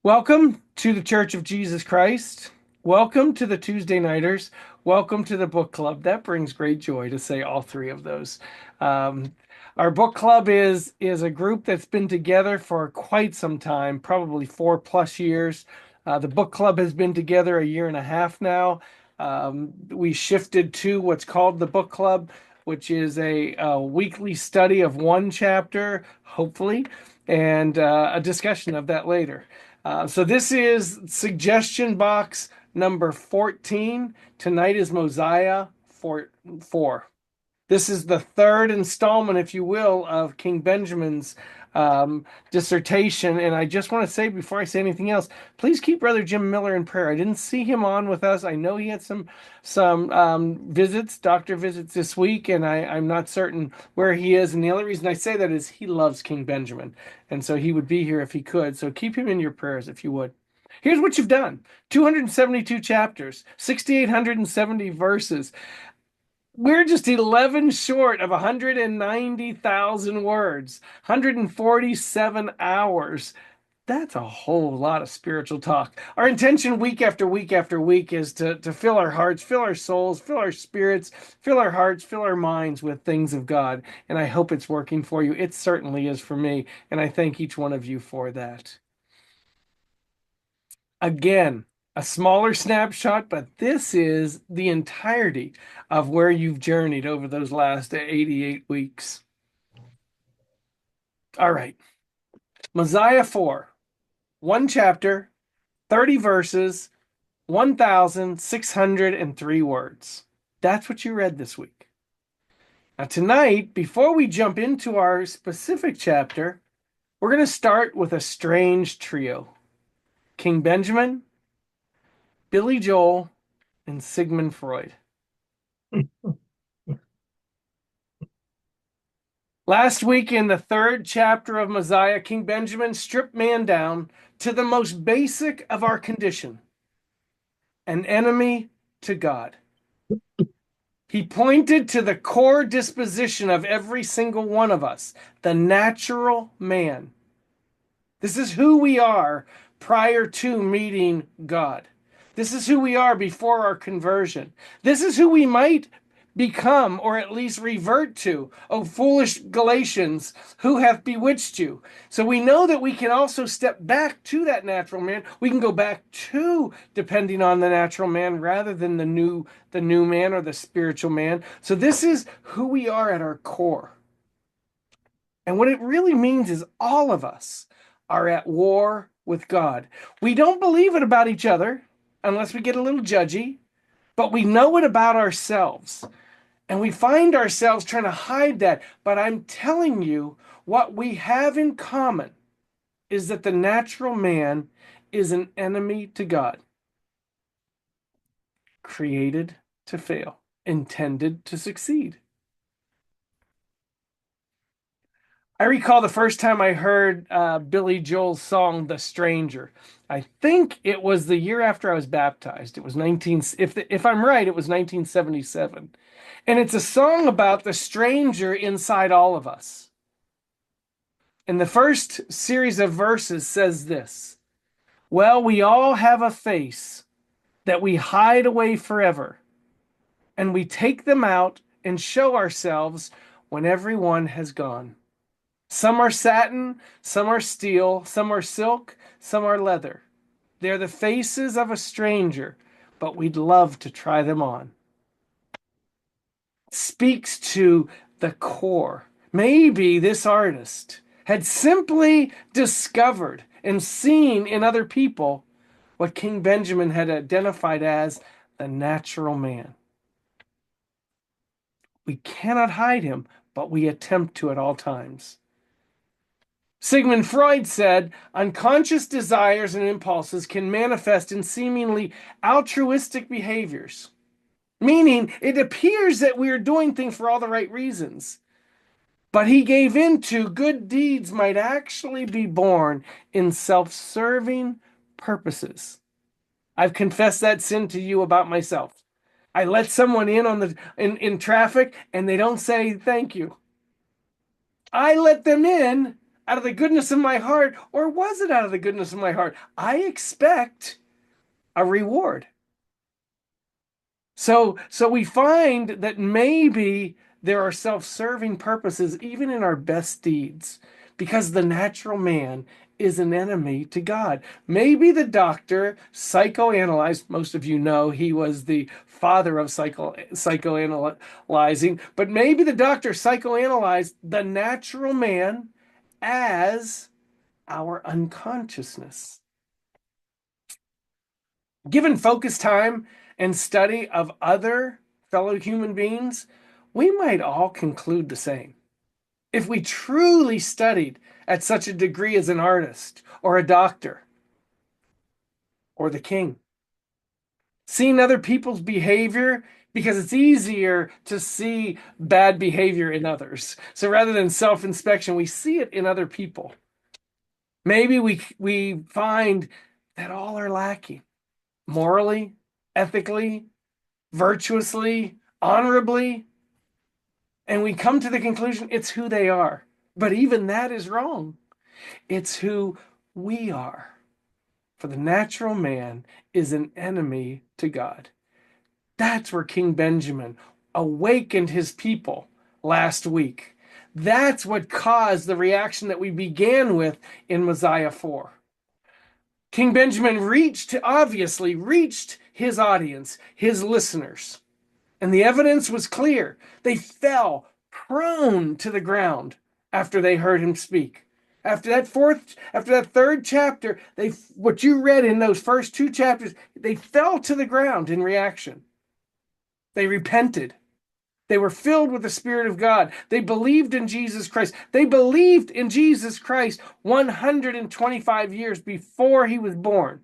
Welcome to the Church of Jesus Christ. Welcome to the Tuesday Nighters. Welcome to the book club. That brings great joy to say all three of those. Um, our book club is a group that's been together for quite some time, probably 4+ years. The book club has been together a year and a half now. We shifted to what's called the book club, which is a weekly study of one chapter, hopefully, and a discussion of that later. So this is suggestion box number 14. Tonight is Mosiah 4. This is the third installment, if you will, of King Benjamin's dissertation. And I just want to say, before I say anything else, please keep Brother Jim Miller in prayer. I didn't see him on with us. I know he had some visits, doctor visits this week, and I'm not certain where he is. And the only reason I say that is he loves King Benjamin, and so he would be here if he could. So keep him in your prayers if you would. Here's what you've done: 272 chapters, 6,870 verses. We're just 11 short of 190,000 words, 147 hours. That's a whole lot of spiritual talk. Our intention week after week after week is to fill our hearts, fill our souls, fill our spirits, fill our hearts, fill our minds with things of God. And I hope it's working for you. It certainly is for me. And I thank each one of you for that. Again, a smaller snapshot, but this is the entirety of where you've journeyed over those last 88 weeks. All right. Mosiah 4, one chapter, 30 verses, 1,603 words. That's what you read this week. Now, tonight, before we jump into our specific chapter, we're going to start with a strange trio: King Benjamin, Billy Joel, and Sigmund Freud. Last week, in the third chapter of Mosiah, King Benjamin stripped man down to the most basic of our condition: an enemy to God. He pointed to the core disposition of every single one of us, the natural man. This is who we are prior to meeting God. This is who we are before our conversion. This is who we might become, or at least revert to. O foolish Galatians, who hath bewitched you? So we know that we can also step back to that natural man. We can go back to depending on the natural man rather than the new man or the spiritual man. So this is who we are at our core. And what it really means is all of us are at war with God. We don't believe it about each other unless we get a little judgy, but we know it about ourselves. And we find ourselves trying to hide that. But I'm telling you, what we have in common is that the natural man is an enemy to God, created to fail, intended to succeed. I recall the first time I heard Billy Joel's song "The Stranger." I think it was the year after I was baptized. It was 19, if I'm right, it was 1977. And it's a song about the stranger inside all of us. And the first series of verses says this: well, we all have a face that we hide away forever, and we take them out and show ourselves when everyone has gone. Some are satin, some are steel, some are silk, some are leather. They're the faces of a stranger, but we'd love to try them on. It speaks to the core. Maybe this artist had simply discovered and seen in other people what King Benjamin had identified as the natural man. We cannot hide him, but we attempt to at all times. Sigmund Freud said unconscious desires and impulses can manifest in seemingly altruistic behaviors, meaning it appears that we are doing things for all the right reasons. But he gave in to good deeds might actually be born in self-serving purposes. I've confessed that sin to you about myself. I let someone in in traffic and they don't say thank you. I let them in out of the goodness of my heart, or was it out of the goodness of my heart? I expect a reward. So we find that maybe there are self-serving purposes even in our best deeds, because the natural man is an enemy to God. Maybe the doctor psychoanalyzed, most of you know he was the father of psychoanalyzing, but maybe the doctor psychoanalyzed the natural man as our unconsciousness. Given focused time and study of other fellow human beings, we might all conclude the same. If we truly studied at such a degree as an artist or a doctor or the king, seeing other people's behavior, because it's easier to see bad behavior in others. So rather than self-inspection, we see it in other people. Maybe we find that all are lacking morally, ethically, virtuously, honorably, and we come to the conclusion it's who they are. But even that is wrong. It's who we are. For the natural man is an enemy to God. That's where King Benjamin awakened his people last week. That's what caused the reaction that we began with in Mosiah 4. King Benjamin obviously reached his audience, his listeners. And the evidence was clear. They fell prone to the ground after they heard him speak. After that third chapter, what you read in those first two chapters, they fell to the ground in reaction. They repented. They were filled with the Spirit of God. They believed in Jesus Christ. They believed in Jesus Christ 125 years before he was born.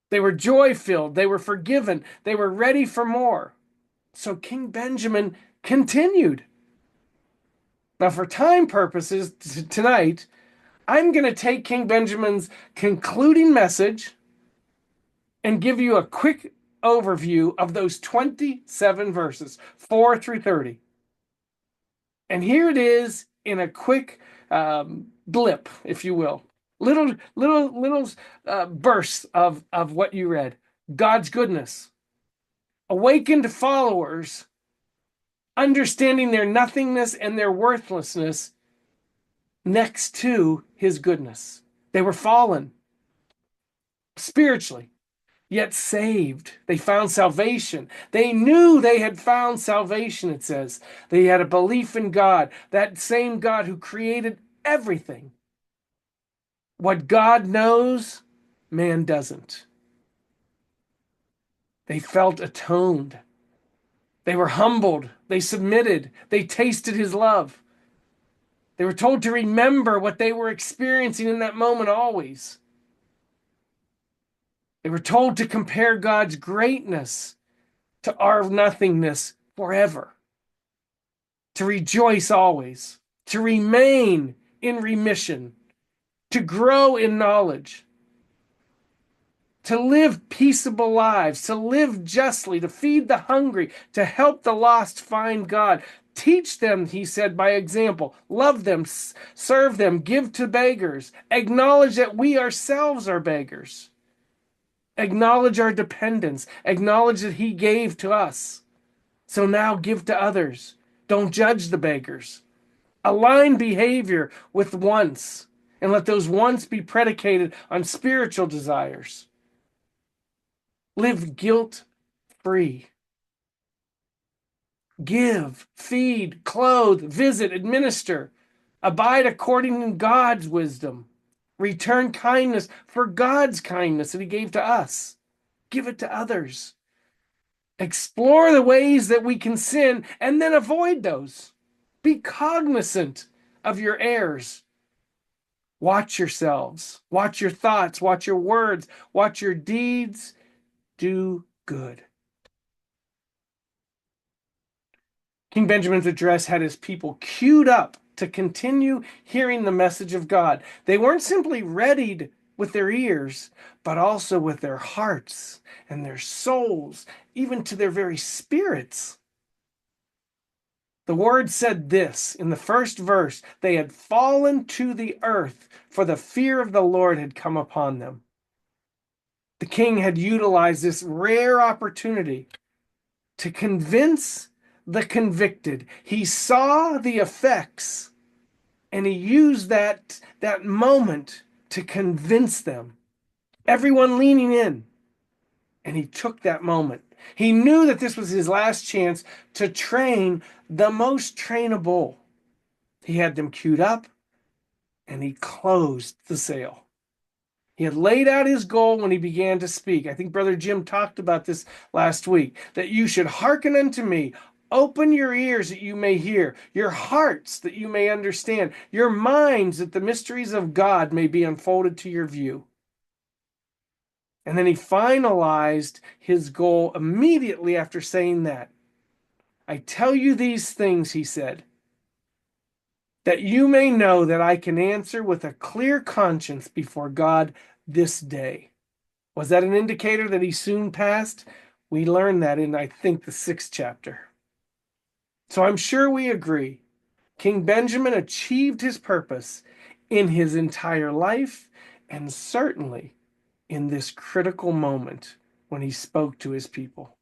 They were joy-filled. They were forgiven. They were ready for more. So King Benjamin continued. Now, for time purposes tonight, I'm going to take King Benjamin's concluding message and give you a quick overview of those 27 verses, 4 through 30. And here it is in a quick blip, if you will. Little bursts of what you read. God's goodness. Awakened followers understanding their nothingness and their worthlessness next to his goodness. They were fallen spiritually, yet saved. They found salvation. They knew they had found salvation, it says. They had a belief in God, that same God who created everything. What God knows, man doesn't. They felt atoned. They were humbled. They submitted. They tasted his love. They were told to remember what they were experiencing in that moment always. They were told to compare God's greatness to our nothingness forever. To rejoice always. To remain in remission. To grow in knowledge. To live peaceable lives, to live justly, to feed the hungry, to help the lost find God. Teach them, he said, by example. Love them, serve them, give to beggars. Acknowledge that we ourselves are beggars. Acknowledge our dependence. Acknowledge that he gave to us. So now give to others. Don't judge the beggars. Align behavior with wants, and let those wants be predicated on spiritual desires. Live guilt-free. Give, feed, clothe, visit, administer. Abide according to God's wisdom. Return kindness for God's kindness that he gave to us. Give it to others. Explore the ways that we can sin and then avoid those. Be cognizant of your errors. Watch yourselves. Watch your thoughts. Watch your words. Watch your deeds. Do good. King Benjamin's address had his people queued up to continue hearing the message of God. They weren't simply readied with their ears, but also with their hearts and their souls, even to their very spirits. The word said this in the first verse: they had fallen to the earth, for the fear of the Lord had come upon them. The king had utilized this rare opportunity to convince the convicted. He saw the effects, and he used that moment to convince them. Everyone leaning in, and he took that moment. He knew that this was his last chance to train the most trainable. He had them queued up, and he closed the sale. He had laid out his goal when he began to speak. I think Brother Jim talked about this last week, that you should hearken unto me. Open your ears that you may hear, your hearts that you may understand, your minds that the mysteries of God may be unfolded to your view. And then he finalized his goal immediately after saying that. I tell you these things, he said, that you may know that I can answer with a clear conscience before God this day. Was that an indicator that he soon passed? We learned that in, I think, the 6th chapter. So I'm sure we agree. King Benjamin achieved his purpose in his entire life, and certainly in this critical moment when he spoke to his people.